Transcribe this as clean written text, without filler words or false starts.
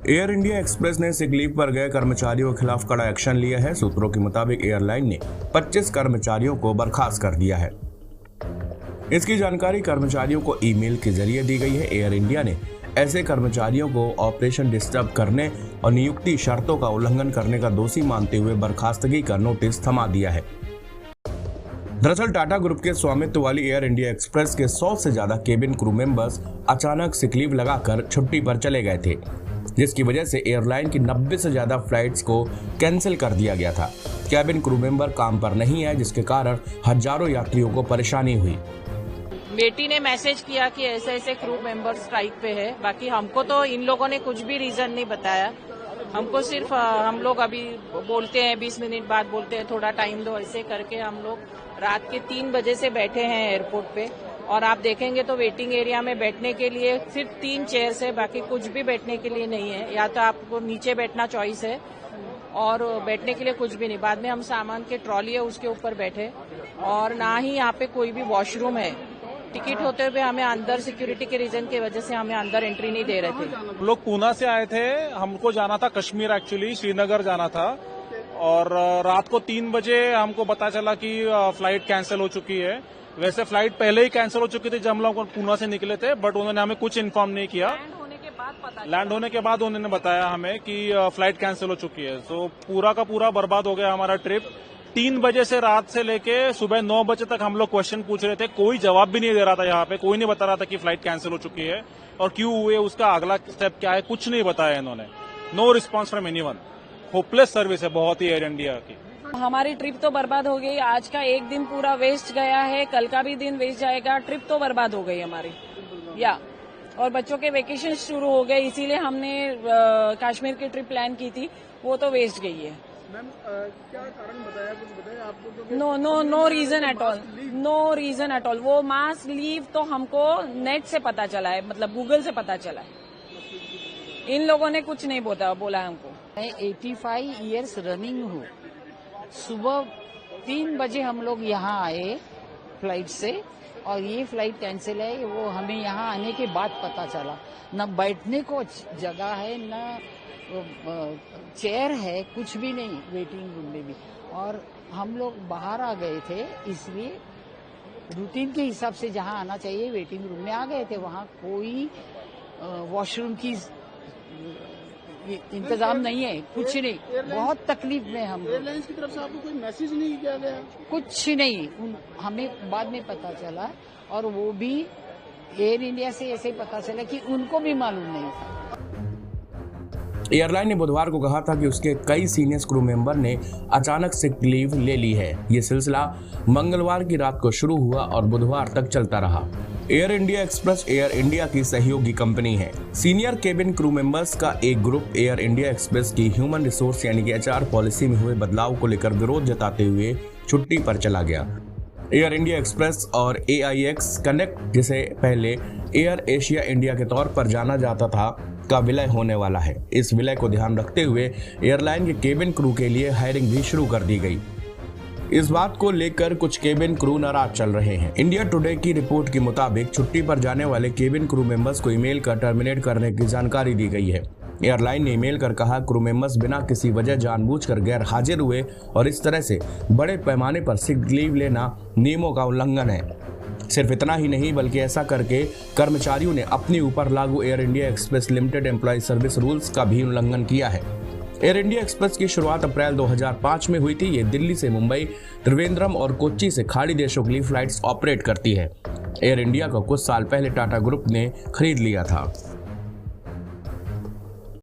Air India express ने sick leave पर गए कर्मचारियों के खिलाफ कड़ा एक्शन लिया है। सूत्रों के मुताबिक एयरलाइन ने 25 कर्मचारियों को बर्खास्त कर दिया है। इसकी जानकारी कर्मचारियों को ईमेल के जरिए दी गई है। एयर इंडिया ने ऐसे कर्मचारियों को ऑपरेशन डिस्टर्ब करने और नियुक्ति शर्तों का उल्लंघन करने का दोषी मानते हुए बर्खास्तगी का नोटिस थमा दिया है। दरअसल टाटा ग्रुप के स्वामित्व वाली एयर इंडिया एक्सप्रेस के 100 से ज्यादा केबिन क्रू मेंबर्स अचानक सिक लीव लगाकर छुट्टी पर चले गए थे, जिसकी वजह से एयरलाइन की 90 से ज्यादा फ्लाइट्स को कैंसिल कर दिया गया था। केबिन क्रू मेंबर काम पर नहीं है, जिसके कारण हजारों यात्रियों को परेशानी हुई। बेटी ने मैसेज किया कि ऐसे ऐसे क्रू मेंबर स्ट्राइक पे है। बाकी हमको तो इन लोगों ने कुछ भी रीजन नहीं बताया। हमको सिर्फ हम लोग अभी बोलते हैं 20 मिनट बाद बोलते हैं थोड़ा टाइम दो, ऐसे करके हम लोग रात के 3 बजे से बैठे हैं एयरपोर्ट पे। और आप देखेंगे तो वेटिंग एरिया में बैठने के लिए सिर्फ 3 चेयर्स है, बाकी कुछ भी बैठने के लिए नहीं है। या तो आपको नीचे बैठना चॉइस है और बैठने के लिए कुछ भी नहीं। बाद में हम सामान के ट्रॉली है उसके ऊपर बैठे, और ना ही यहाँ पे कोई भी वॉशरूम है। टिकट होते हुए हमें अंदर सिक्योरिटी के रीजन की वजह से हमें अंदर एंट्री नहीं दे रहे थे। लोग पूना से आए थे, हमको जाना था कश्मीर, एक्चुअली श्रीनगर जाना था। और रात को 3 बजे हमको पता चला कि फ्लाइट कैंसिल हो चुकी है। वैसे फ्लाइट पहले ही कैंसिल हो चुकी थी जब हम लोग पूना से निकले थे, बट उन्होंने हमें कुछ इन्फॉर्म नहीं किया। लैंड होने के बाद उन्होंने बताया हमें कि फ्लाइट कैंसिल हो चुकी है। तो पूरा का पूरा बर्बाद हो गया हमारा ट्रिप। 3 बजे से रात से लेके सुबह 9 बजे तक हम लोग क्वेश्चन पूछ रहे थे, कोई जवाब भी नहीं दे रहा था। यहाँ पे कोई नहीं बता रहा था कि फ्लाइट कैंसिल हो चुकी है और क्यों हुई है, उसका अगला स्टेप क्या है, कुछ नहीं बताया इन्होंने। No response from anyone. Hopeless service है बहुत ही एयर इंडिया की। हमारी ट्रिप तो बर्बाद हो गई। आज का एक दिन पूरा वेस्ट गया है, कल का भी दिन वेस्ट जाएगा। ट्रिप तो बर्बाद हो गई हमारी और बच्चों के वेकेशन शुरू हो गए, इसीलिए हमने कश्मीर की ट्रिप प्लान की थी, वो तो वेस्ट गई है। मैम क्या कारण बताया, कुछ बताया आपको? No reason at all, no reason at all. वो मास लीव तो हमको नेट से पता चला है, मतलब गूगल से पता चला है। इन लोगों ने कुछ नहीं बोला हमको। मैं 85 इयर्स रनिंग हूँ। सुबह 3 बजे हम लोग यहाँ आए फ्लाइट से, और ये फ्लाइट कैंसिल है, वो हमें यहाँ आने के बाद पता चला। न बैठने को जगह है, न चेयर है, कुछ भी नहीं वेटिंग रूम में भी। और हम लोग बाहर आ गए थे, इसलिए रूटीन के हिसाब से जहाँ आना चाहिए वेटिंग रूम में आ गए थे। वहाँ कोई वॉशरूम की इंतजाम नहीं है, कुछ नहीं। बहुत तकलीफ में हम। एयरलाइंस की तरफ से आपको कोई मैसेज नहीं किया गया? कुछ नहीं, हमें बाद में पता चला, और वो भी एयर इंडिया से ऐसे पता चला कि उनको भी मालूम नहीं था। एयरलाइन ने बुधवार को कहा था कि उसके कई सीनियर क्रू मेंबर ने अचानक सिक लीव ले ली है। ये सिलसिला मंगलवार की रात को शुरू हुआ और बुधवार तक चलता रहा। Air India express air India की सहयोगी कंपनी है। सीनियर केबिन क्रू मेंबर्स का एक ग्रुप एयर इंडिया एक्सप्रेस की ह्यूमन रिसोर्स यानी कि HR पॉलिसी में हुए बदलाव को लेकर विरोध जताते हुए छुट्टी पर चला गया। एयर इंडिया एक्सप्रेस और AIX कनेक्ट, जिसे पहले एयर एशिया इंडिया के तौर पर जाना जाता था, का विलय होने वाला है। इस विलय को ध्यान रखते हुए एयरलाइन के केबिन क्रू के लिए हायरिंग भी शुरू कर दी गई। इस बात को लेकर कुछ केबिन क्रू नाराज चल रहे हैं। इंडिया टुडे की रिपोर्ट के मुताबिक छुट्टी पर जाने वाले केबिन क्रू मेंबर्स को ईमेल कर टर्मिनेट करने की जानकारी दी गई है। एयरलाइन ने ईमेल कर कहा, क्रू मेंबर्स बिना किसी वजह जानबूझकर गैर हाजिर हुए और इस तरह से बड़े पैमाने पर सिक लीव लेना नियमों का उल्लंघन है। सिर्फ इतना ही नहीं, बल्कि ऐसा करके कर्मचारियों ने अपने ऊपर लागू Air India Express Limited employ service rules का भी उल्लंघन किया है। एयर इंडिया एक्सप्रेस की शुरुआत अप्रैल 2005 में हुई थी। ये दिल्ली से मुंबई, त्रिवेंद्रम और कोच्चि से खाड़ी देशों के लिए फ्लाइट्स ऑपरेट करती है। एयर इंडिया को कुछ साल पहले टाटा ग्रुप ने खरीद लिया था।